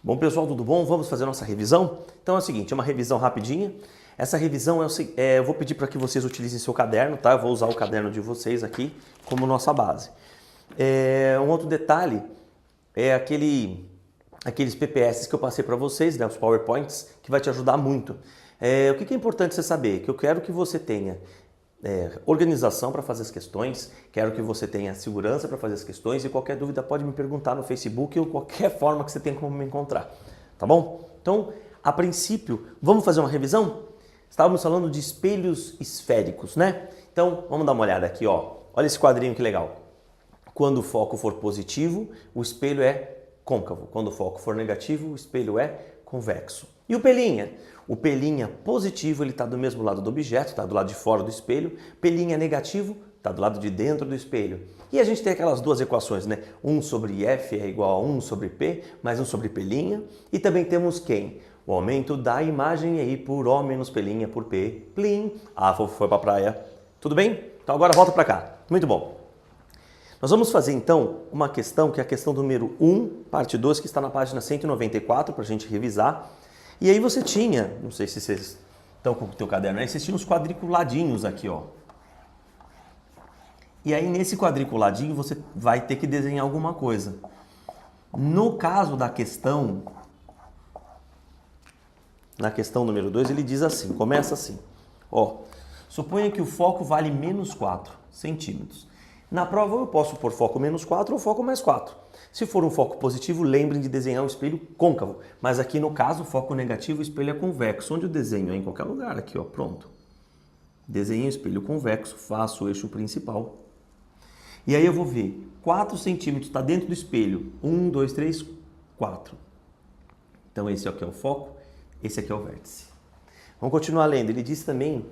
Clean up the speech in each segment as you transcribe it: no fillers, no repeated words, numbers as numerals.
Bom, pessoal, tudo bom? Vamos fazer a nossa revisão? Então é o seguinte, é uma revisão rapidinha. Essa revisão eu vou pedir para que vocês utilizem seu caderno, tá? Eu vou usar o caderno de vocês aqui como nossa base. Um outro detalhe é aqueles PPS que eu passei para vocês, né? Os PowerPoints, que vai te ajudar muito. O que é importante você saber? Que eu quero que você tenha organização para fazer as questões, quero que você tenha segurança para fazer as questões e qualquer dúvida pode me perguntar no Facebook ou qualquer forma que você tenha como me encontrar, tá bom? Então, a princípio, vamos fazer uma revisão? Estávamos falando de espelhos esféricos, né? Então, vamos dar uma olhada aqui, ó. Olha esse quadrinho que legal. Quando o foco for positivo, o espelho é côncavo. Quando o foco for negativo, o espelho é convexo. E o pelinha? O pelinha positivo, ele está do mesmo lado do objeto, está do lado de fora do espelho. Pelinha negativo, está do lado de dentro do espelho. E a gente tem aquelas duas equações, né? 1 sobre F é igual a 1 sobre P, mais 1 sobre pelinha. E também temos quem? O aumento da imagem aí por O menos pelinha por P. Plim. Ah, foi para a praia. Tudo bem? Então agora volta para cá. Muito bom. Nós vamos fazer então uma questão que é a questão número 1, parte 2, que está na página 194 para a gente revisar. E aí você tinha, não sei se vocês estão com o teu caderno aí, vocês tinham uns quadriculadinhos aqui, ó. E aí nesse quadriculadinho você vai ter que desenhar alguma coisa. No caso da questão, na questão número 2, ele diz assim, começa assim, ó. Suponha que o foco vale menos 4 centímetros. Na prova eu posso pôr foco menos 4 ou foco mais 4. Se for um foco positivo, lembrem de desenhar um espelho côncavo. Mas aqui no caso, foco negativo, o espelho é convexo. Onde eu desenho? É em qualquer lugar aqui, ó, pronto. Desenhei o espelho convexo, faço o eixo principal. E aí eu vou ver, 4 centímetros está dentro do espelho. 1, 2, 3, 4. Então esse aqui é o foco, esse aqui é o vértice. Vamos continuar lendo. Ele diz também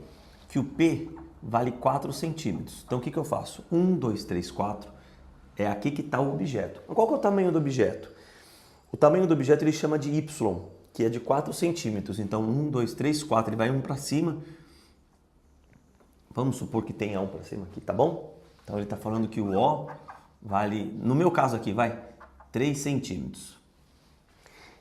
que o P vale 4 centímetros. Então o que eu faço? 1, 2, 3, 4. É aqui que está o objeto. Qual que é o tamanho do objeto? O tamanho do objeto ele chama de Y, que é de 4 centímetros. Então 1, 2, 3, 4. Ele vai um para cima. Vamos supor que tenha um para cima aqui, tá bom? Então ele está falando que o O vale, no meu caso aqui, vai 3 centímetros.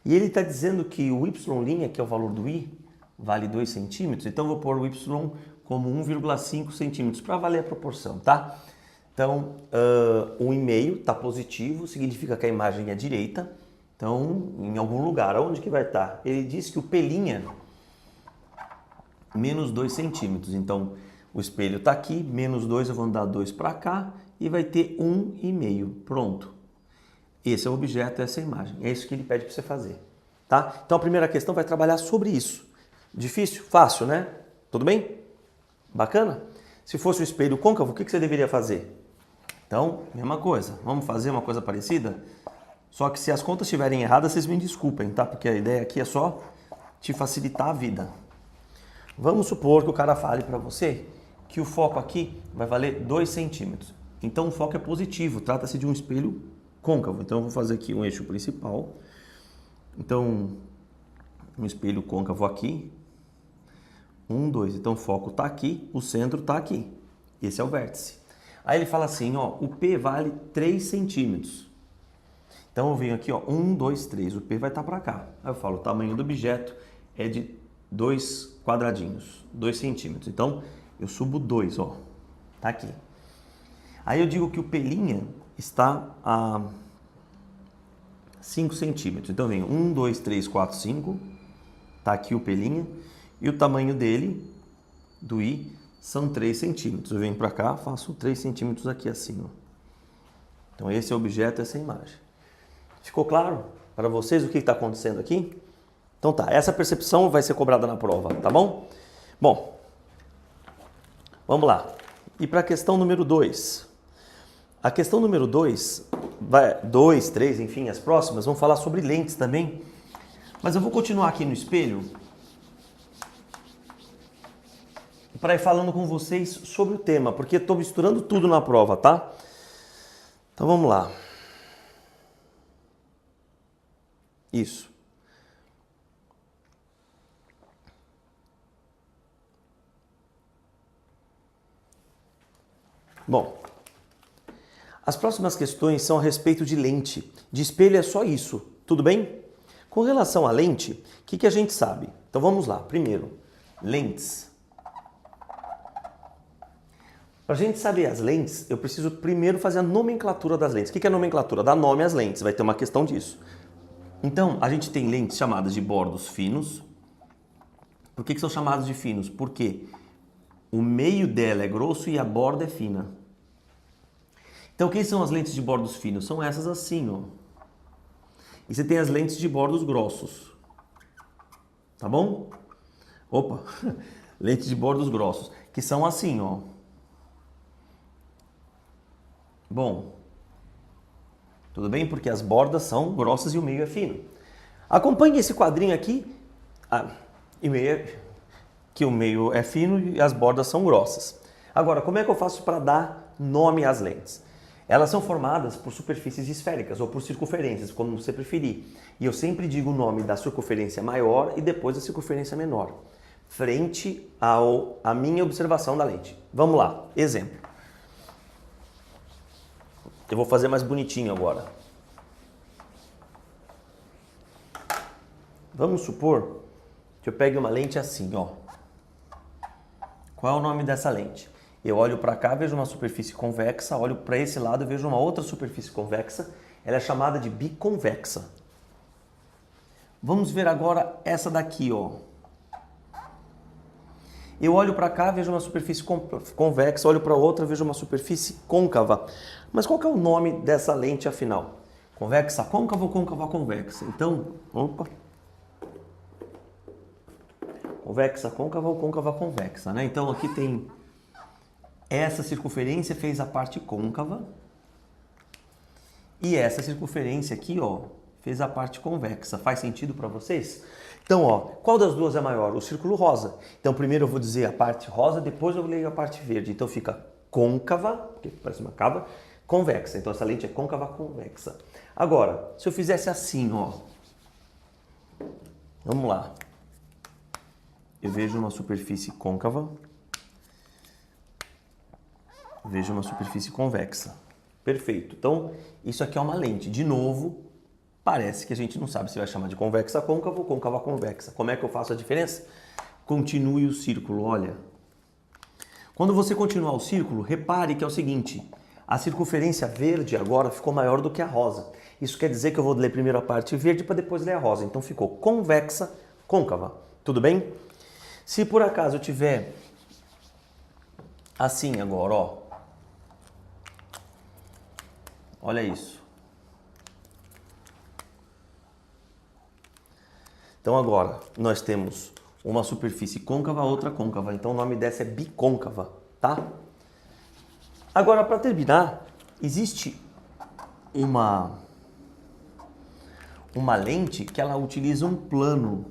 E ele está dizendo que o Y', que é o valor do I, vale 2 centímetros. Então eu vou pôr o Y como 1,5 centímetros para valer a proporção, tá? Então, 1,5 está positivo, significa que a imagem é direita. Então, em algum lugar, onde que vai estar? Ele diz que o pelinha, menos 2 centímetros. Então, o espelho está aqui, menos 2, eu vou andar 2 para cá e vai ter 1,5. Pronto. Esse é o objeto, essa é a imagem. É isso que ele pede para você fazer, tá? Então, a primeira questão vai trabalhar sobre isso. Difícil? Fácil, né? Tudo bem? Bacana? Se fosse um espelho côncavo, o que você deveria fazer? Então, mesma coisa. Vamos fazer uma coisa parecida? Só que se as contas estiverem erradas, vocês me desculpem, tá? Porque a ideia aqui é só te facilitar a vida. Vamos supor que o cara fale para você que o foco aqui vai valer 2 centímetros. Então, o foco é positivo. Trata-se de um espelho côncavo. Então, eu vou fazer aqui um eixo principal. Então, um espelho côncavo aqui. 1, 2. Então, o foco está aqui, o centro está aqui. Esse é o vértice. Aí ele fala assim, ó, o P vale 3 centímetros. Então eu venho aqui, ó, 1, 2, 3, o P vai estar para cá. Aí eu falo, o tamanho do objeto é de 2 quadradinhos, 2 centímetros. Então eu subo 2, ó, tá aqui. Aí eu digo que o pelinha está a 5 centímetros. Então eu venho 1, 2, 3, 4, 5, tá aqui o pelinha. E o tamanho dele, do I, são 3 centímetros. Eu venho para cá, faço 3 centímetros aqui assim, ó. Então esse é o objeto, essa é a imagem. Ficou claro para vocês o que está acontecendo aqui? Então tá, essa percepção vai ser cobrada na prova, tá bom? Bom, vamos lá. E para a questão número 2. A questão número 2, 2, 3, enfim, as próximas, vão falar sobre lentes também. Mas eu vou continuar aqui no espelho para ir falando com vocês sobre o tema, porque estou misturando tudo na prova, tá? Então vamos lá. Isso. Bom, as próximas questões são a respeito de lente. De espelho é só isso, tudo bem? Com relação à lente, o que a gente sabe? Então vamos lá. Primeiro, lentes. Para a gente saber as lentes, eu preciso primeiro fazer a nomenclatura das lentes. O que é a nomenclatura? Dá nome às lentes, vai ter uma questão disso. Então, a gente tem lentes chamadas de bordos finos. Por que são chamados de finos? Porque o meio dela é grosso e a borda é fina. Então, quem são as lentes de bordos finos? São essas assim, ó. E você tem as lentes de bordos grossos. Tá bom? Opa! Lentes de bordos grossos, que são assim, ó. Bom, tudo bem? Porque as bordas são grossas e o meio é fino. Acompanhe esse quadrinho aqui, que o meio é fino e as bordas são grossas. Agora, como é que eu faço para dar nome às lentes? Elas são formadas por superfícies esféricas ou por circunferências, como você preferir. E eu sempre digo o nome da circunferência maior e depois da circunferência menor, frente à minha observação da lente. Vamos lá, exemplo. Eu vou fazer mais bonitinho agora. Vamos supor que eu pegue uma lente assim, ó. Qual é o nome dessa lente? Eu olho para cá, vejo uma superfície convexa, olho para esse lado, vejo uma outra superfície convexa. Ela é chamada de biconvexa. Vamos ver agora essa daqui, ó. Eu olho para cá, vejo uma superfície convexa, olho para outra, vejo uma superfície côncava. Mas qual que é o nome dessa lente afinal? Convexa côncava ou côncava convexa? Então, opa. Convexa côncava ou côncava convexa, né? Então aqui tem essa circunferência fez a parte côncava e essa circunferência aqui, ó, fez a parte convexa. Faz sentido para vocês? Então, ó, qual das duas é maior? O círculo rosa. Então, primeiro eu vou dizer a parte rosa, depois eu leio a parte verde. Então, fica côncava, porque parece uma cava, convexa. Então, essa lente é côncava convexa. Agora, se eu fizesse assim, ó. Vamos lá. Eu vejo uma superfície côncava. Vejo uma superfície convexa. Perfeito. Então, isso aqui é uma lente. De novo, parece que a gente não sabe se vai chamar de convexa côncava ou côncava convexa. Como é que eu faço a diferença? Continue o círculo, olha. Quando você continuar o círculo, repare que é o seguinte, a circunferência verde agora ficou maior do que a rosa. Isso quer dizer que eu vou ler primeiro a parte verde para depois ler a rosa. Então ficou convexa, côncava. Tudo bem? Se por acaso eu tiver assim agora, ó. Olha isso. Então agora nós temos uma superfície côncava, outra côncava. Então o nome dessa é bicôncava, tá? Agora, para terminar, existe uma lente que ela utiliza um plano.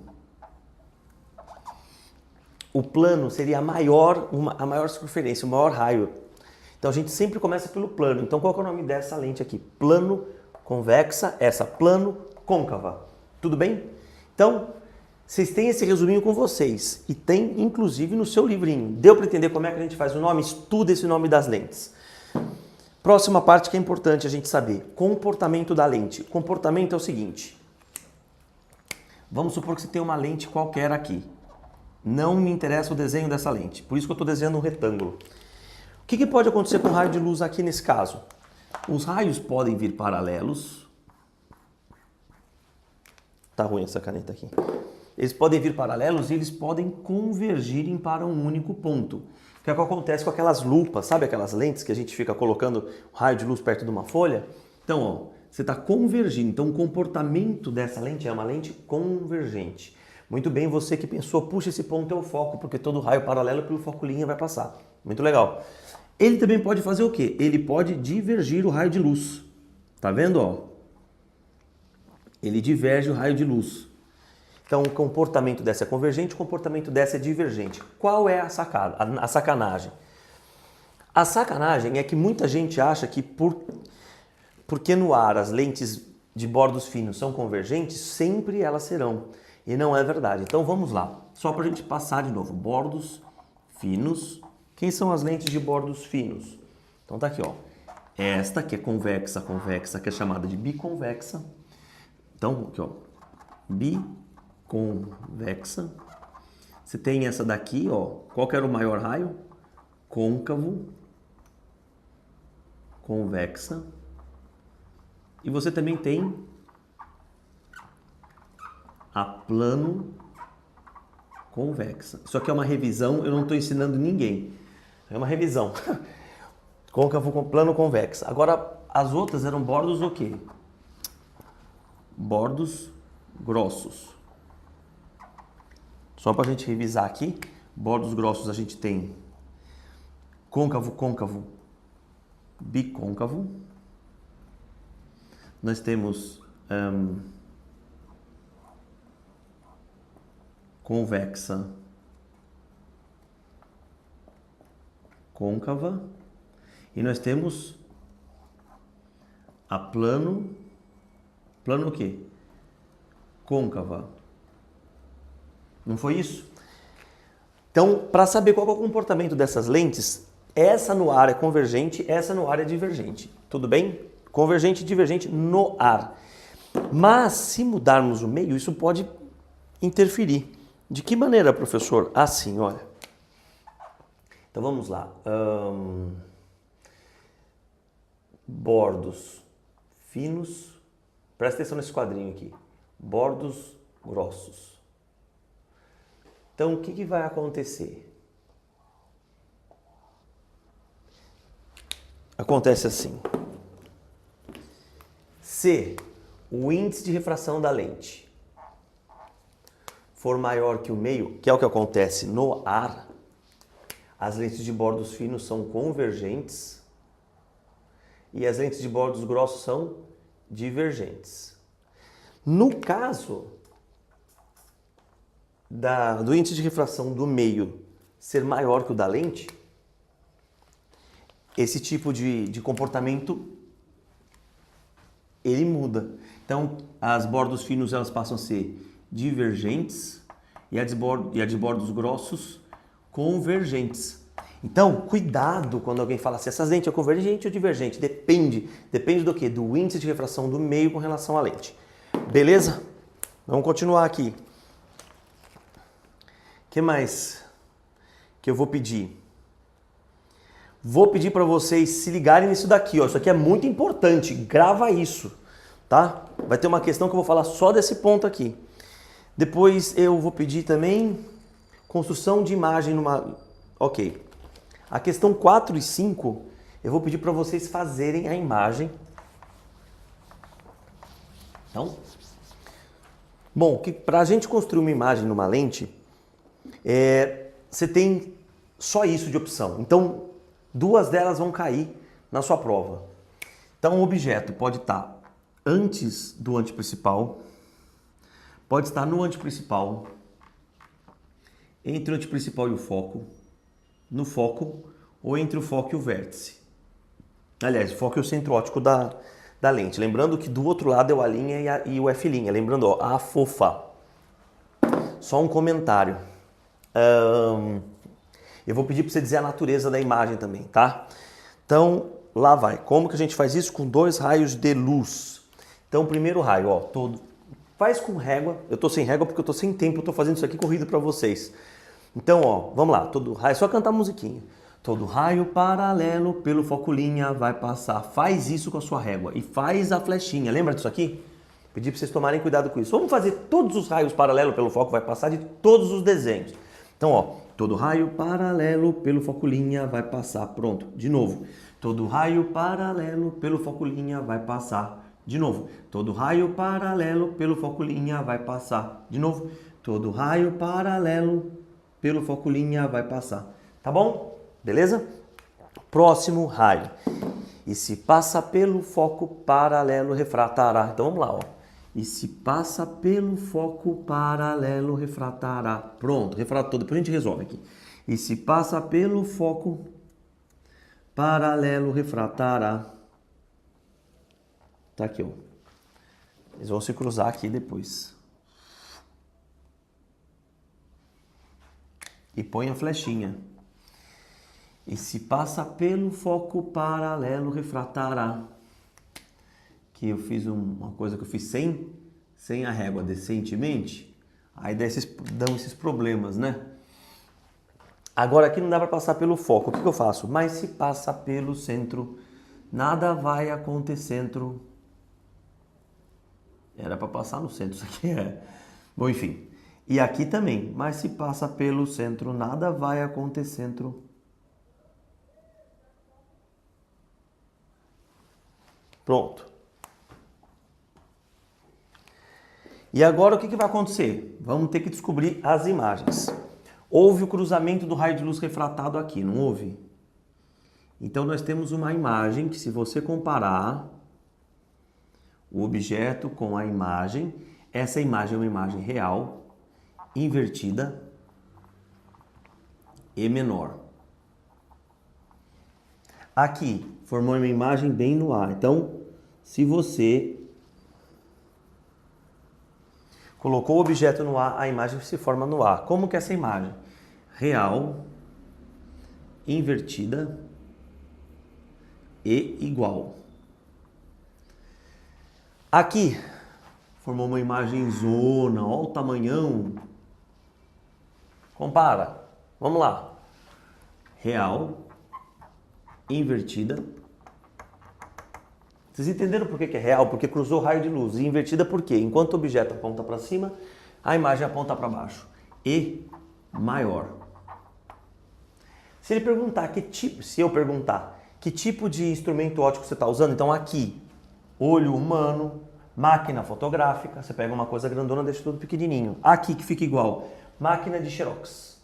O plano seria a maior circunferência, o maior raio. Então a gente sempre começa pelo plano. Então qual que é o nome dessa lente aqui? Plano convexa, essa plano côncava. Tudo bem? Então, vocês têm esse resuminho com vocês e tem inclusive no seu livrinho. Deu para entender como é que a gente faz o nome? Estuda esse nome das lentes. Próxima parte que é importante a gente saber. Comportamento da lente. Comportamento é o seguinte. Vamos supor que você tem uma lente qualquer aqui. Não me interessa o desenho dessa lente. Por isso que eu estou desenhando um retângulo. O que pode acontecer com o raio de luz aqui nesse caso? Os raios podem vir paralelos. Tá ruim essa caneta aqui. Eles podem vir paralelos e eles podem convergirem para um único ponto. Que é o que acontece com aquelas lupas, sabe aquelas lentes que a gente fica colocando o raio de luz perto de uma folha? Então, ó, você está convergindo. Então, o comportamento dessa lente é uma lente convergente. Muito bem, você que pensou, puxa, esse ponto é o foco, porque todo raio paralelo pelo foco linha vai passar. Muito legal. Ele também pode fazer o quê? Ele pode divergir o raio de luz. Tá vendo, ó? Ele diverge o raio de luz. Então, o comportamento dessa é convergente, o comportamento dessa é divergente. Qual é a sacanagem? A sacanagem é que muita gente acha que porque no ar as lentes de bordos finos são convergentes, sempre elas serão. E não é verdade. Então, vamos lá. Só para a gente passar de novo. Bordos finos. Quem são as lentes de bordos finos? Então, tá aqui, ó. Esta que é convexa, que é chamada de biconvexa. Então, aqui, ó. biconvexa. Você tem essa daqui, ó. Qual que era o maior raio? Côncavo, convexa. E você também tem a plano convexa. Isso aqui é uma revisão, eu não estou ensinando ninguém. É uma revisão. Côncavo com plano convexa. Agora, as outras eram bordos o quê? Bordos grossos. Só para a gente revisar aqui, bordos grossos a gente tem côncavo, côncavo, bicôncavo. Nós temos convexa, côncava. E nós temos a plano o quê? Côncava. Não foi isso? Então, para saber qual é o comportamento dessas lentes, essa no ar é convergente, essa no ar é divergente. Tudo bem? Convergente e divergente no ar. Mas, se mudarmos o meio, isso pode interferir. De que maneira, professor? Assim, olha. Então, vamos lá. Bordos finos. Presta atenção nesse quadrinho aqui. Bordos grossos. Então, o que vai acontecer? Acontece assim. Se o índice de refração da lente for maior que o meio, que é o que acontece no ar, as lentes de bordos finos são convergentes e as lentes de bordos grossos são divergentes. No caso do índice de refração do meio ser maior que o da lente, esse tipo de comportamento ele muda. Então, as bordos finos elas passam a ser divergentes e a de bordos grossos convergentes. Então, cuidado quando alguém fala assim, essas lentes é convergente ou divergente? Depende do quê? Do índice de refração do meio com relação à lente. Beleza? Vamos continuar aqui. O que mais que eu vou pedir? Vou pedir para vocês se ligarem nisso daqui, ó. Isso aqui é muito importante, grava isso, tá? Vai ter uma questão que eu vou falar só desse ponto aqui. Depois eu vou pedir também construção de imagem numa... Ok. A questão 4 e 5, eu vou pedir para vocês fazerem a imagem. Então, bom, para a gente construir uma imagem numa lente, você tem só isso de opção. Então, duas delas vão cair na sua prova. Então, o objeto pode estar antes do anteprincipal, pode estar no anteprincipal, entre o anteprincipal e o foco, no foco ou entre o foco e o vértice. Aliás, o foco é o centro óptico da lente. Lembrando que do outro lado é o A' e o F'. Lembrando, ó, a fofa. Só um comentário. Eu vou pedir para você dizer a natureza da imagem também, tá? Então, lá vai. Como que a gente faz isso? Com 2 raios de luz. Então, o primeiro raio, ó, todo. Faz com régua. Eu tô sem régua porque eu tô sem tempo, eu tô fazendo isso aqui corrido para vocês. Então, ó, vamos lá. Todo raio, é só cantar a musiquinha. Todo raio paralelo pelo foco linha vai passar. Faz isso com a sua régua e faz a flechinha. Lembra disso aqui? Pedi para vocês tomarem cuidado com isso. Vamos fazer todos os raios paralelos pelo foco vai passar de todos os desenhos. Então, ó, todo raio paralelo pelo foco linha vai passar. Pronto. De novo. Todo raio paralelo pelo foco linha vai passar. De novo. Todo raio paralelo pelo foco linha vai passar. De novo. Todo raio paralelo pelo foco linha vai passar. Tá bom? Beleza? Próximo raio. E se passa pelo foco paralelo refratará. Então vamos lá, ó. E se passa pelo foco paralelo refratará. Pronto, refratou. Depois a gente resolve aqui. E se passa pelo foco paralelo refratará. Tá aqui, ó. Eles vão se cruzar aqui depois. E põe a flechinha. E se passa pelo foco paralelo refratará. Que eu fiz uma coisa que eu fiz sem sem a régua decentemente, aí dão esses problemas, né? Agora aqui não dá para passar pelo foco. O que eu faço? Mas se passa pelo centro, nada vai acontecer. Era para passar no centro, isso aqui é. Bom, enfim. E aqui também. Mas se passa pelo centro, nada vai acontecer. Pronto. E agora o que vai acontecer? Vamos ter que descobrir as imagens. Houve o cruzamento do raio de luz refratado aqui, não houve? Então nós temos uma imagem que, se você comparar o objeto com a imagem, essa imagem é uma imagem real, invertida e menor. Aqui formou uma imagem bem no ar. Então, se você colocou o objeto no ar, a imagem se forma no ar. Como que é essa imagem? Real, invertida e igual. Aqui formou uma imagem zona, olha o tamanhão. Compara. Vamos lá. Real, invertida. Vocês entenderam por que é real? Porque cruzou raio de luz. E invertida por quê? Enquanto o objeto aponta para cima, a imagem aponta para baixo. E maior. Se ele perguntar se eu perguntar que tipo de instrumento óptico você está usando, então aqui, olho humano, máquina fotográfica, você pega uma coisa grandona, deixa tudo pequenininho. Aqui que fica igual, máquina de xerox.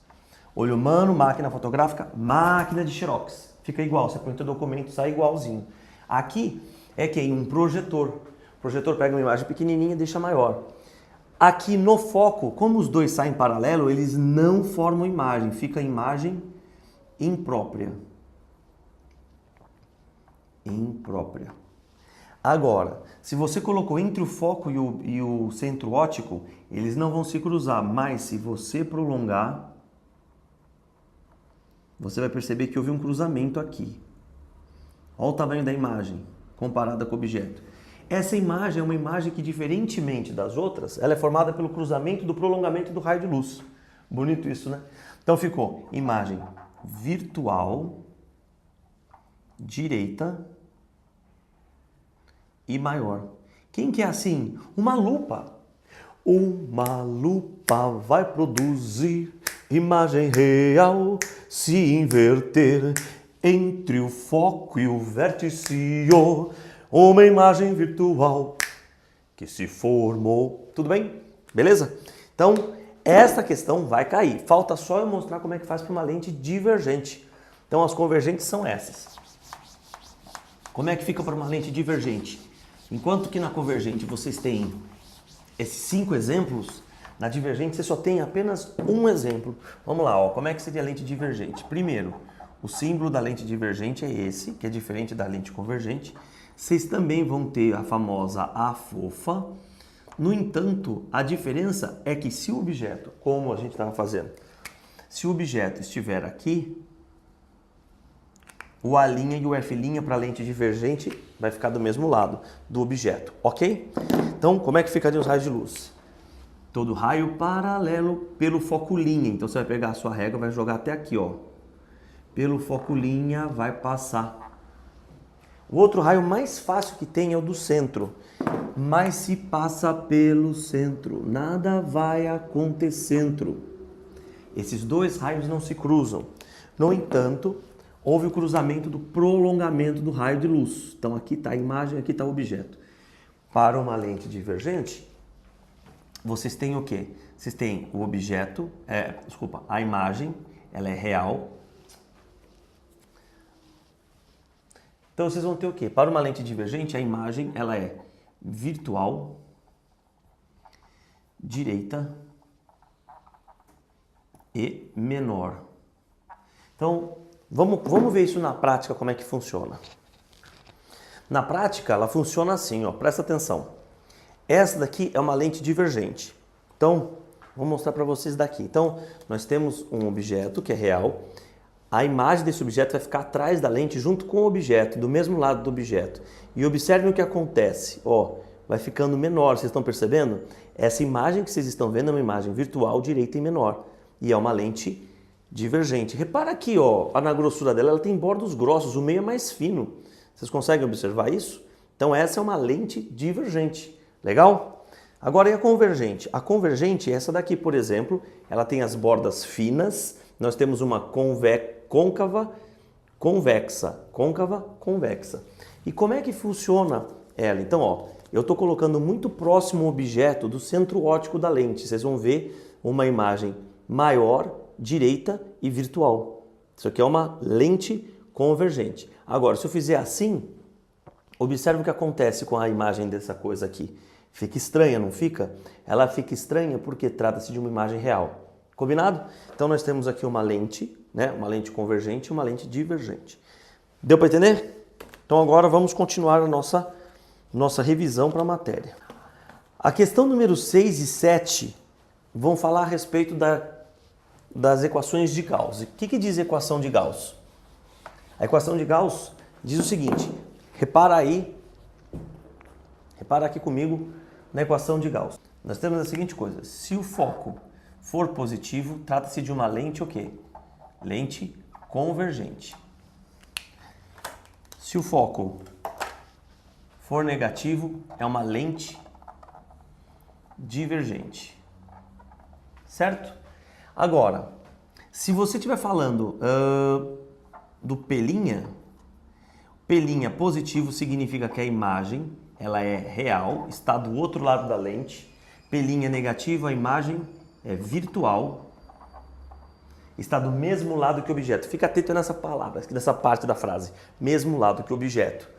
Olho humano, máquina fotográfica, máquina de xerox. Fica igual, você põe o teu documento, sai igualzinho. Aqui é que um projetor. O projetor pega uma imagem pequenininha e deixa maior. Aqui no foco, como os dois saem em paralelo, eles não formam imagem, fica imagem imprópria. Imprópria. Agora, se você colocou entre o foco e o centro óptico, eles não vão se cruzar, mas se você prolongar, você vai perceber que houve um cruzamento aqui. Olha o tamanho da imagem comparada com o objeto. Essa imagem é uma imagem que, diferentemente das outras, ela é formada pelo cruzamento do prolongamento do raio de luz. Bonito isso, né? Então ficou imagem virtual, direita e maior. Quem que é assim? Uma lupa. Uma lupa vai produzir imagem real se inverter entre o foco e o vértice. Uma imagem virtual que se formou. Tudo bem? Beleza? Então, essa questão vai cair. Falta só eu mostrar como é que faz para uma lente divergente. Então, as convergentes são essas. Como é que fica para uma lente divergente? Enquanto que na convergente vocês têm esses 5 exemplos, na divergente você só tem apenas um exemplo. Vamos lá, ó. Como é que seria a lente divergente? Primeiro, o símbolo da lente divergente é esse, que é diferente da lente convergente. Vocês também vão ter a famosa A fofa. No entanto, a diferença é que se o objeto, como a gente estava fazendo, se o objeto estiver aqui, o A' e o F' para a lente divergente vai ficar do mesmo lado do objeto, ok? Então, como é que ficariam os raios de luz? Todo raio paralelo pelo foco linha. Então, você vai pegar a sua régua e vai jogar até aqui, ó. Pelo foco linha vai passar. O outro raio mais fácil que tem é o do centro. Mas se passa pelo centro, nada vai acontecer. Esses dois raios não se cruzam. No entanto, houve o cruzamento do prolongamento do raio de luz. Então aqui está a imagem, aqui está o objeto. Para uma lente divergente, vocês têm o quê? Vocês têm o objeto, a imagem, ela é real. Então vocês vão ter o quê? Para uma lente divergente, a imagem ela é virtual, direita e menor. Então, vamos ver isso na prática, como é que funciona. Na prática, ela funciona assim, ó, presta atenção. Essa daqui é uma lente divergente. Então, vou mostrar para vocês daqui. Então, nós temos um objeto que é real. A imagem desse objeto vai ficar atrás da lente junto com o objeto, do mesmo lado do objeto. E observem o que acontece. Ó, vai ficando menor. Vocês estão percebendo? Essa imagem que vocês estão vendo é uma imagem virtual, direita e menor. E é uma lente divergente. Repara aqui, ó, na grossura dela, ela tem bordos grossos, o meio é mais fino. Vocês conseguem observar isso? Então essa é uma lente divergente. Legal? Agora e a convergente? A convergente, essa daqui, por exemplo, ela tem as bordas finas. Nós temos uma côncava, convexa, côncava, convexa. E como é que funciona ela? Então, ó, eu estou colocando muito próximo o objeto do centro óptico da lente. Vocês vão ver uma imagem maior, direita e virtual. Isso aqui é uma lente convergente. Agora, se eu fizer assim, observe o que acontece com a imagem dessa coisa aqui. Fica estranha, não fica? Ela fica estranha porque trata-se de uma imagem real. Combinado? Então nós temos aqui uma lente, né? Uma lente convergente e uma lente divergente. Deu para entender? Então agora vamos continuar a nossa revisão para a matéria. A questão número 6 e 7 vão falar a respeito das equações de Gauss. O que diz a equação de Gauss? A equação de Gauss diz o seguinte, repara aqui comigo na equação de Gauss. Nós temos a seguinte coisa, se o foco for positivo, trata-se de uma lente o quê? Lente convergente. Se o foco for negativo, é uma lente divergente. Certo? Agora, se você estiver falando do pelinha positivo significa que a imagem ela é real, está do outro lado da lente. Pelinha negativo, a imagem é virtual, está do mesmo lado que o objeto. Fica atento nessa palavra, nessa parte da frase, mesmo lado que o objeto.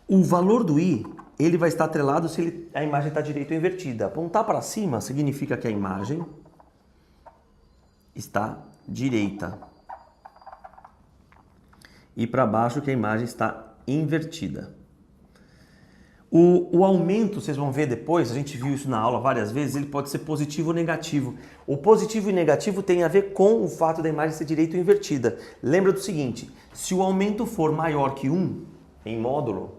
O valor do I, ele vai estar atrelado se a imagem está direita ou invertida. Apontar para cima significa que a imagem está direita. E para baixo que a imagem está invertida. O aumento, vocês vão ver depois, a gente viu isso na aula várias vezes, ele pode ser positivo ou negativo. O positivo e negativo tem a ver com o fato da imagem ser direita ou invertida. Lembra do seguinte, se o aumento for maior que 1, em módulo,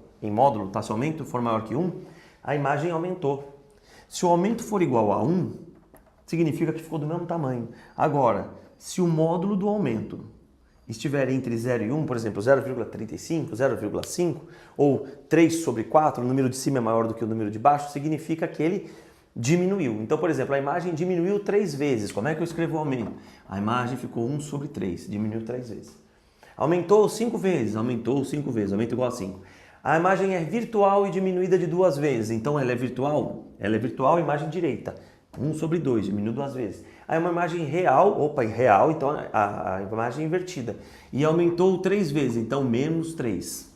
tá? Se o aumento for maior que 1, a imagem aumentou. Se o aumento for igual a 1, significa que ficou do mesmo tamanho. Agora, se o módulo do aumento estiver entre 0 e 1, por exemplo, 0,35, 0,5 ou 3 sobre 4, o número de cima é maior do que o número de baixo, significa que ele diminuiu. Então, por exemplo, a imagem diminuiu 3 vezes. Como é que eu escrevo o aumento? A imagem ficou 1 sobre 3, diminuiu 3 vezes. Aumentou 5 vezes, aumentou 5 vezes, aumento igual a 5. A imagem é virtual e diminuída de 2 vezes, então ela é virtual, imagem direita. 1 sobre 2, diminui 2 vezes. Aí uma imagem real, real, então a imagem é invertida. E aumentou 3 vezes, então menos 3.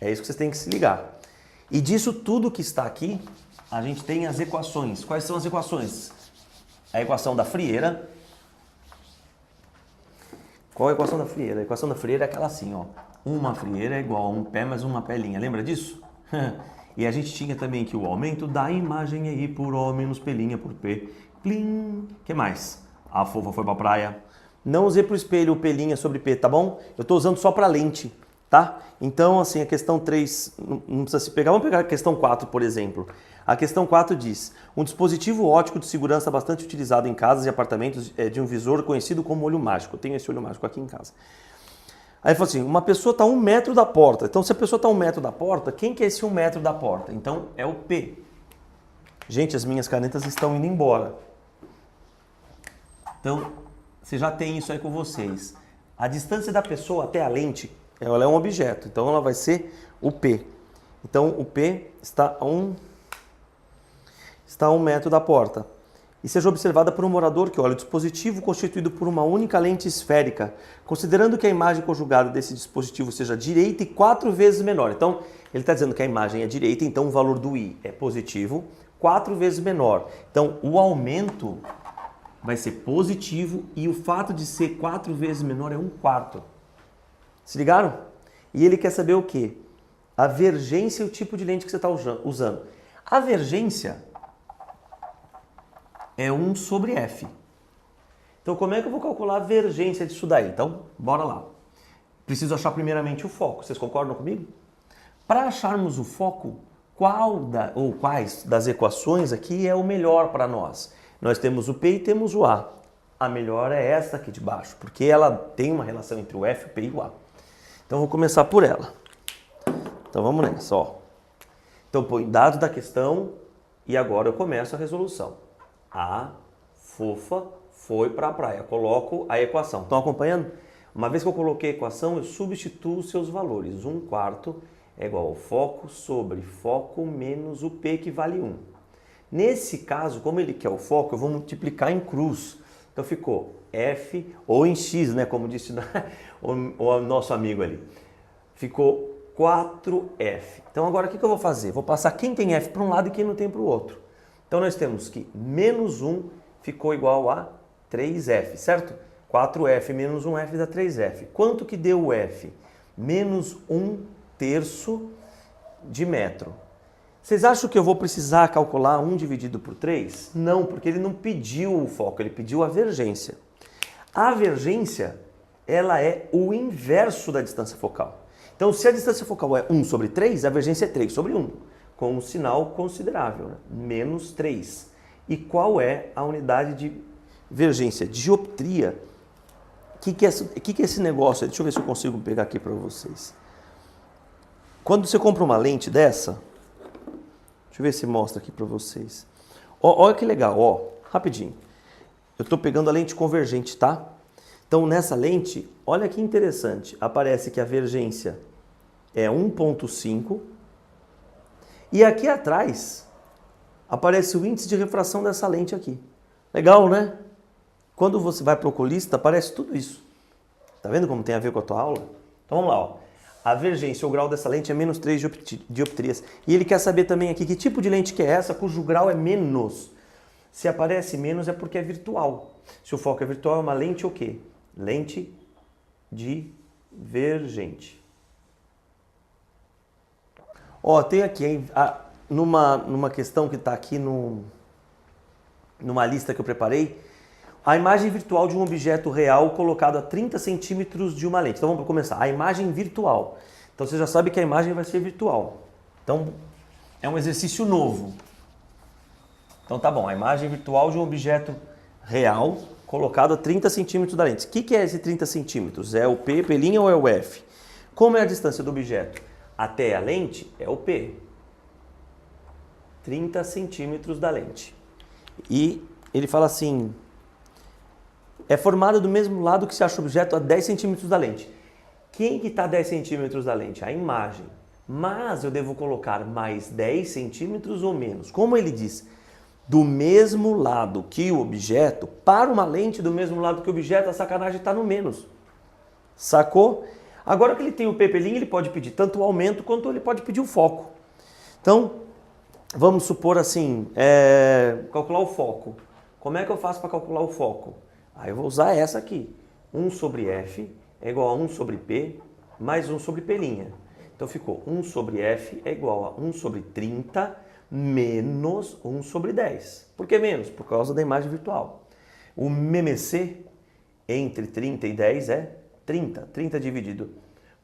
É isso que vocês têm que se ligar. E disso tudo que está aqui, a gente tem as equações. Quais são as equações? A equação da frieira. Qual é a equação da frieira? A equação da frieira é aquela assim, ó. Uma frieira é igual a um pé mais uma pelinha. Lembra disso? E a gente tinha também que o aumento da imagem é I por O menos pelinha por P. Plim. Que mais? A fofa foi pra praia. Não usei pro espelho o pelinha sobre P, tá bom? Eu tô usando só pra lente, tá? Então, assim, a questão 3 não precisa se pegar. Vamos pegar a questão 4, por exemplo. A questão 4 diz: um dispositivo óptico de segurança bastante utilizado em casas e apartamentos é de um visor conhecido como olho mágico. Eu tenho esse olho mágico aqui em casa. Aí ele falou assim, uma pessoa está a 1 metro da porta. Então, se a pessoa está a 1 metro da porta, quem que é esse 1 metro da porta? Então, é o P. Gente, as minhas canetas estão indo embora. Então, você já tem isso aí com vocês. A distância da pessoa até a lente, ela é um objeto. Então, ela vai ser o P. Então, o P está a 1 metro da porta. E seja observada por um morador que olha o dispositivo constituído por uma única lente esférica, considerando que a imagem conjugada desse dispositivo seja direita e 4 vezes menor. Então, ele está dizendo que a imagem é direita, então o valor do I é positivo, 4 vezes menor. Então, o aumento vai ser positivo e o fato de ser 4 vezes menor é 1/4. Se ligaram? E ele quer saber o quê? A vergência e o tipo de lente que você está usando. A vergência é 1 sobre F. Então, como é que eu vou calcular a vergência disso daí? Então, bora lá. Preciso achar primeiramente o foco. Vocês concordam comigo? Para acharmos o foco, ou quais das equações aqui é o melhor para nós? Nós temos o P e temos o A. A melhor é esta aqui de baixo, porque ela tem uma relação entre o F, o P e o A. Então, vou começar por ela. Então, vamos nessa, ó. Então, põe dados da questão e agora eu começo a resolução. A fofa foi para a praia. Coloco a equação. Estão acompanhando? Uma vez que eu coloquei a equação, eu substituo os seus valores. 1/4 é igual ao foco sobre foco menos o P, que vale 1. Nesse caso, como ele quer o foco, eu vou multiplicar em cruz. Então ficou F, ou em X, né, como disse o nosso amigo ali. Ficou 4F. Então agora o que eu vou fazer? Vou passar quem tem F para um lado e quem não tem para o outro. Então nós temos que menos 1 ficou igual a 3F, certo? 4F menos 1F dá 3F. Quanto que deu o F? Menos 1/3 de metro. Vocês acham que eu vou precisar calcular 1 dividido por 3? Não, porque ele não pediu o foco, ele pediu a vergência. A vergência, ela é o inverso da distância focal. Então, se a distância focal é 1 sobre 3, a vergência é 3 sobre 1, com um sinal considerável, né? Menos 3. E qual é a unidade de vergência? Dioptria. O que é esse negócio? Deixa eu ver se eu consigo pegar aqui para vocês. Quando você compra uma lente dessa, deixa eu ver se mostra aqui para vocês. Olha que legal, ó, rapidinho. Eu estou pegando a lente convergente, tá? Então, nessa lente, olha que interessante. Aparece que a vergência é 1,5. E aqui atrás, aparece o índice de refração dessa lente aqui. Legal, né? Quando você vai para o oculista, aparece tudo isso. Tá vendo como tem a ver com a tua aula? Então, vamos lá, ó. A vergência, o grau dessa lente é menos 3 dioptrias. E ele quer saber também aqui que tipo de lente que é essa, cujo grau é menos. Se aparece menos é porque é virtual. Se o foco é virtual, é uma lente o quê? Lente divergente. Ó, tem aqui, numa questão que está aqui numa lista que eu preparei, a imagem virtual de um objeto real colocado a 30 centímetros de uma lente. Então vamos começar. A imagem virtual. Então você já sabe que a imagem vai ser virtual. Então é um exercício novo. Então tá bom, a imagem virtual de um objeto real colocado a 30 centímetros da lente. O que é esse 30 centímetros? É o P, P' ou é o F? Como é a distância do objeto até a lente? É o P. 30 centímetros da lente. E ele fala assim, é formado do mesmo lado que se acha o objeto a 10 centímetros da lente. Quem que está a 10 centímetros da lente? A imagem. Mas eu devo colocar mais 10 centímetros ou menos. Como ele diz, do mesmo lado que o objeto, para uma lente do mesmo lado que o objeto, a sacanagem está no menos. Sacou? Agora que ele tem o P', ele pode pedir tanto o aumento quanto ele pode pedir o foco. Então, vamos supor assim, calcular o foco. Como é que eu faço para calcular o foco? Aí eu vou usar essa aqui. 1 sobre F é igual a 1 sobre P mais 1 sobre P'. Então ficou 1 sobre F é igual a 1 sobre 30 menos 1 sobre 10. Por que menos? Por causa da imagem virtual. O MMC entre 30 e 10 é 30. 30 dividido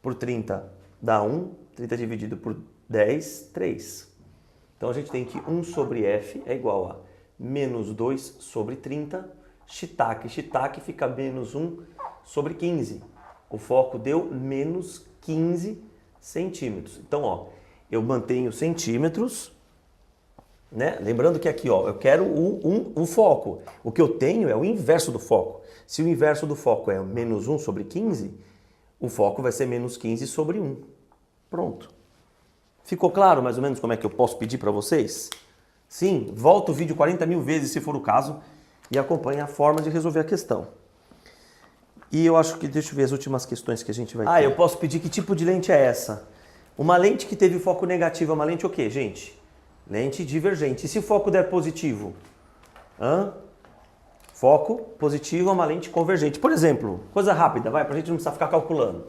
por 30 dá 1. 30 dividido por 10, 3. Então a gente tem que 1 sobre F é igual a menos 2 sobre 30. Shiitake fica menos 1 sobre 15. O foco deu menos 15 centímetros. Então, ó, eu mantenho centímetros, né? Lembrando que aqui, ó, eu quero o foco. O que eu tenho é o inverso do foco. Se o inverso do foco é menos 1 sobre 15, o foco vai ser menos 15 sobre 1. Pronto. Ficou claro mais ou menos como é que eu posso pedir para vocês? Sim, volta o vídeo 40 mil vezes se for o caso e acompanhe a forma de resolver a questão. E eu acho que, deixa eu ver as últimas questões que a gente vai ter. Eu posso pedir que tipo de lente é essa? Uma lente que teve foco negativo é uma lente o quê, gente? Lente divergente. E se o foco der positivo? Foco positivo é uma lente convergente. Por exemplo, coisa rápida, vai, pra gente não precisar ficar calculando.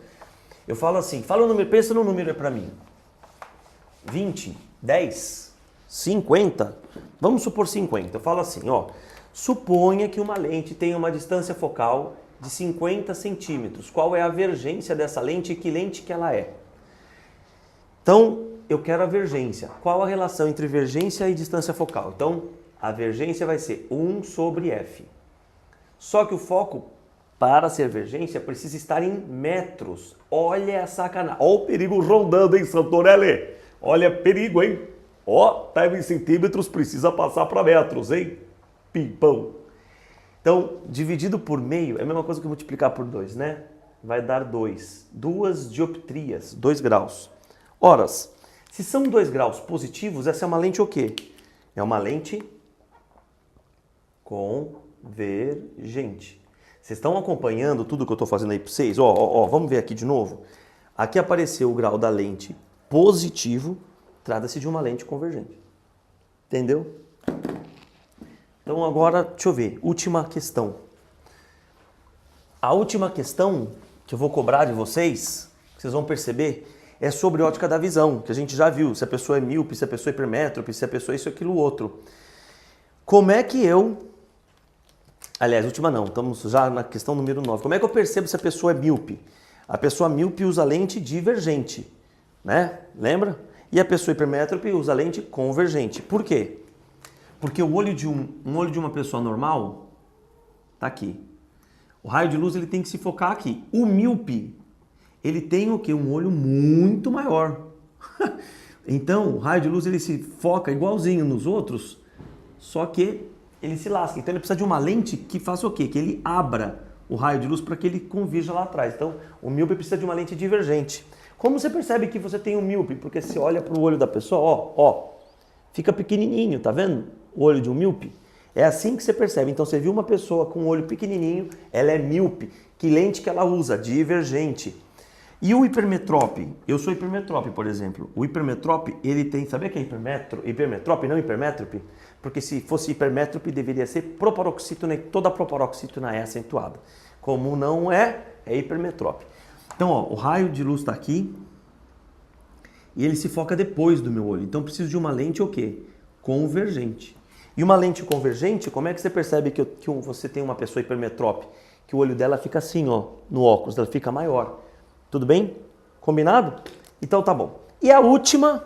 Eu falo assim, fala o número, pensa no número para mim. 20, 10, 50, vamos supor 50. Eu falo assim, ó, suponha que uma lente tenha uma distância focal de 50 centímetros. Qual é a vergência dessa lente e que lente que ela é? Então, eu quero a vergência. Qual a relação entre vergência e distância focal? Então, a vergência vai ser 1 sobre f. Só que o foco, para ser vergência, precisa estar em metros. Olha a sacanagem. Olha o perigo rondando, hein, Santorelli? Olha, perigo, hein? Ó, estava em centímetros, precisa passar para metros, hein? Pimpão. Então, dividido por meio, é a mesma coisa que multiplicar por 2, né? Vai dar 2. 2 dioptrias, 2 graus. Horas, se são 2 graus positivos, essa é uma lente o quê? É uma lente convergente. Vocês estão acompanhando tudo que eu estou fazendo aí para vocês? Vamos ver aqui de novo. Aqui apareceu o grau da lente positivo, trata-se de uma lente convergente. Entendeu? Então agora, deixa eu ver, última questão. A última questão que eu vou cobrar de vocês, vocês vão perceber, é sobre ótica da visão, que a gente já viu, se a pessoa é míope, se a pessoa é hipermétrope, se a pessoa é isso, aquilo, outro. Como é que eu... Aliás, última não, estamos já na questão número 9. Como é que eu percebo se a pessoa é míope? A pessoa míope usa lente divergente, né? Lembra? E a pessoa hipermétrope usa lente convergente. Por quê? Porque o olho de um olho de uma pessoa normal tá aqui. O raio de luz ele tem que se focar aqui. O míope, ele tem o quê? Um olho muito maior. Então, o raio de luz ele se foca igualzinho nos outros, só que ele se lasca. Então, ele precisa de uma lente que faça o quê? Que ele abra o raio de luz para que ele convirja lá atrás. Então, o míope precisa de uma lente divergente. Como você percebe que você tem um míope? Porque você olha para o olho da pessoa, fica pequenininho, tá vendo? O olho de um míope. É assim que você percebe. Então, você viu uma pessoa com um olho pequenininho, ela é míope. Que lente que ela usa? Divergente. E o hipermetrópe? Eu sou hipermetrópe, por exemplo. O hipermetrópe, ele tem... Sabia que é hipermetrópe, não hipermétrope? Porque se fosse hipermétrope, deveria ser proparoxítona e toda proparoxítona é acentuada. Como não é, é hipermetrópe. Então, o raio de luz está aqui e ele se foca depois do meu olho. Então, eu preciso de uma lente o quê? Convergente. E uma lente convergente, como é que você percebe que você tem uma pessoa hipermetrópe? Que o olho dela fica assim, no óculos, ela fica maior. Tudo bem? Combinado? Então tá bom. E a última,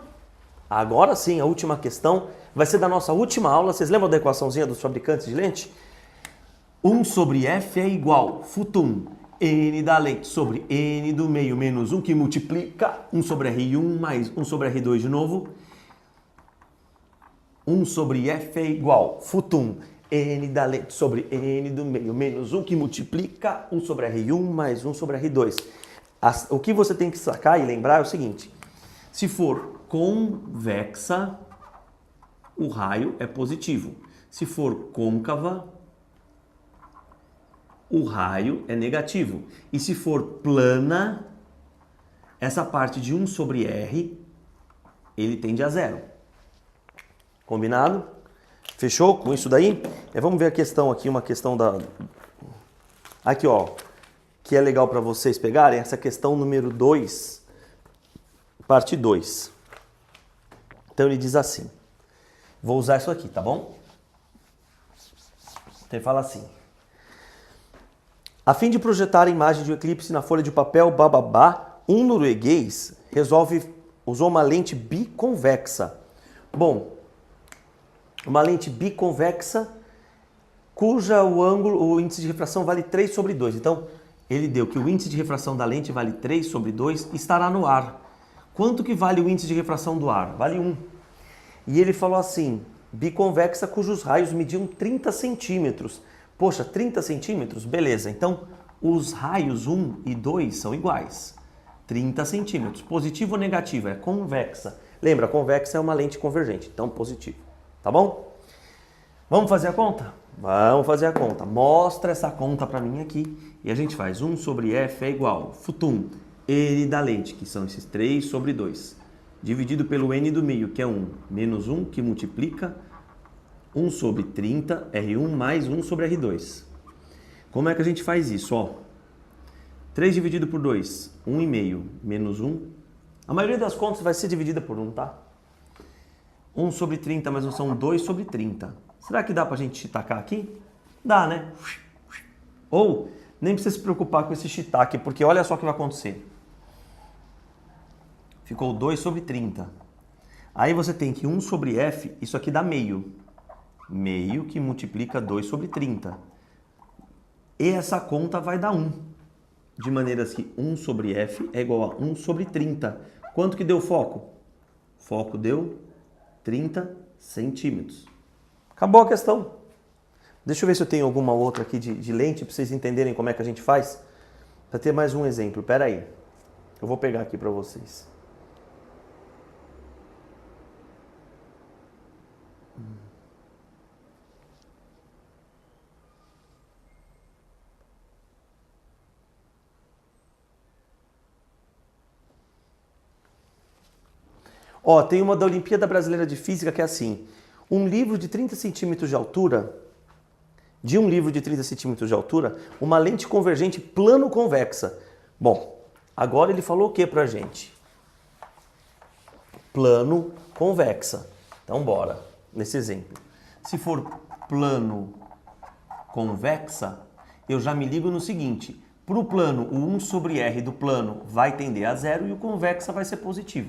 agora sim, a última questão, vai ser da nossa última aula. Vocês lembram da equaçãozinha dos fabricantes de lente? 1 sobre F é igual, futum, N da lente sobre N do meio menos 1, que multiplica 1 sobre R1 mais 1 sobre R2 de novo. 1 sobre F é igual, futum, N da lente sobre N do meio menos 1, que multiplica 1 sobre R1 mais 1 sobre R2. O que você tem que sacar e lembrar é o seguinte: se for convexa, o raio é positivo. Se for côncava, o raio é negativo. E se for plana, essa parte de 1 sobre R, ele tende a zero. Combinado? Fechou com isso daí? Vamos ver a questão aqui, uma questão da... Aqui, que é legal para vocês pegarem, essa questão número 2, parte 2. Então ele diz assim, vou usar isso aqui, tá bom? Então ele fala assim: a fim de projetar a imagem de um eclipse na folha de papel, um norueguês usou uma lente biconvexa. Bom, uma lente biconvexa cuja o índice de refração vale 3 sobre 2. Então, ele deu que o índice de refração da lente vale 3 sobre 2 e estará no ar. Quanto que vale o índice de refração do ar? Vale 1. E ele falou assim, biconvexa cujos raios mediam 30 centímetros. Poxa, 30 centímetros? Beleza. Então, os raios 1 e 2 são iguais. 30 centímetros. Positivo ou negativo? É convexa. Lembra, convexa é uma lente convergente. Então, positivo. Tá bom? Vamos fazer a conta? Vamos fazer a conta. Mostra essa conta para mim aqui. E a gente faz 1 sobre F é igual, futum, N da lente, que são esses 3 sobre 2, dividido pelo N do meio, que é 1, menos 1, que multiplica 1 sobre 30, R1 mais 1 sobre R2. Como é que a gente faz isso? 3 dividido por 2, 1,5, menos 1. A maioria das contas vai ser dividida por 1, tá? 1 sobre 30, mas não são 2 sobre 30. Será que dá pra gente tacar aqui? Dá, né? Ou, nem precisa se preocupar com esse shiitake, porque olha só o que vai acontecer. Ficou 2 sobre 30. Aí você tem que 1 sobre f, isso aqui dá meio. Meio que multiplica 2 sobre 30. E essa conta vai dar 1. De maneiras que 1 sobre f é igual a 1 sobre 30. Quanto que deu foco? Foco deu 30 centímetros. Acabou a questão. Deixa eu ver se eu tenho alguma outra aqui de lente para vocês entenderem como é que a gente faz. Para ter mais um exemplo. Espera aí. Eu vou pegar aqui para vocês. Ó, tem uma da Olimpíada Brasileira de Física que é assim. Um livro de 30 centímetros de altura, uma lente convergente plano-convexa. Bom, agora ele falou o que pra gente? Plano-convexa. Então, bora, nesse exemplo. Se for plano-convexa, eu já me ligo no seguinte. Para o plano, o 1 sobre R do plano vai tender a zero e o convexa vai ser positivo.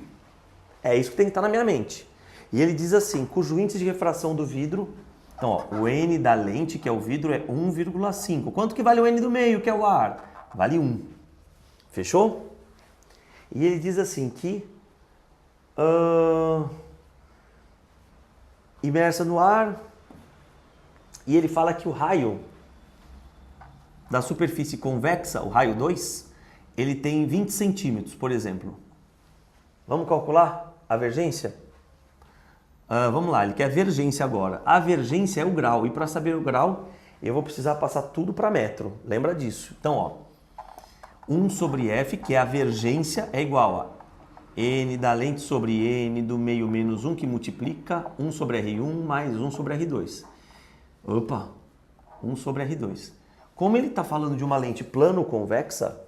É isso que tem que estar na minha mente. E ele diz assim, cujo índice de refração do vidro, então ó, o N da lente, que é o vidro, é 1,5. Quanto que vale o N do meio, que é o ar? Vale 1. Fechou? E ele diz assim que imersa no ar, e ele fala que o raio da superfície convexa, o raio 2, ele tem 20 centímetros, por exemplo. Vamos calcular a vergência? Vamos lá, ele quer vergência agora. A vergência é o grau, e para saber o grau, eu vou precisar passar tudo para metro. Lembra disso? Então, ó, 1 sobre F, que é a vergência, é igual a N da lente sobre N do meio menos 1, que multiplica 1 sobre R1 mais 1 sobre R2. Opa, 1 sobre R2. Como ele está falando de uma lente plano-convexa,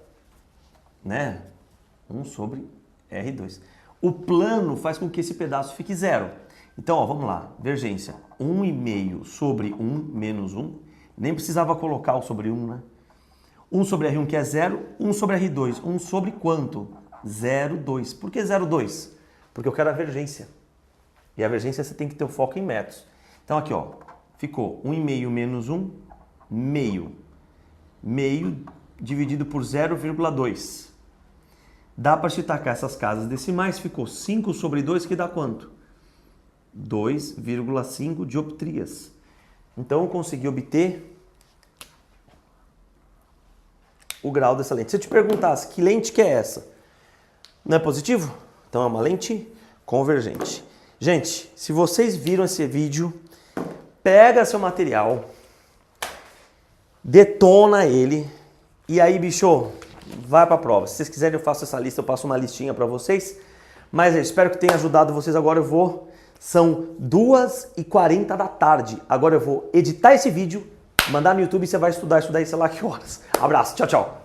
né? 1 sobre R2. O plano faz com que esse pedaço fique zero. Então, ó, vamos lá. Vergência. 1,5 sobre 1 menos 1. Nem precisava colocar o sobre 1, né? 1 sobre R1 que é 0. 1 sobre R2. 1 sobre quanto? 0,2. Por que 0,2? Porque eu quero a vergência. E a vergência você tem que ter o foco em metros. Então, aqui, ó. Ficou 1,5 menos 1, meio. Meio dividido por 0,2. Dá para te tacar essas casas decimais, ficou 5 sobre 2, que dá quanto? 2,5 dioptrias. Então eu consegui obter o grau dessa lente. Se eu te perguntasse que lente que é essa, não é positivo? Então é uma lente convergente. Gente, se vocês viram esse vídeo, pega seu material, detona ele e aí, bicho, vai para a prova. Se vocês quiserem, eu faço essa lista, eu passo uma listinha para vocês. Mas eu espero que tenha ajudado vocês. Agora eu vou... São 2h40 da tarde. Agora eu vou editar esse vídeo, mandar no YouTube e você vai estudar, sei lá que horas. Abraço, tchau, tchau.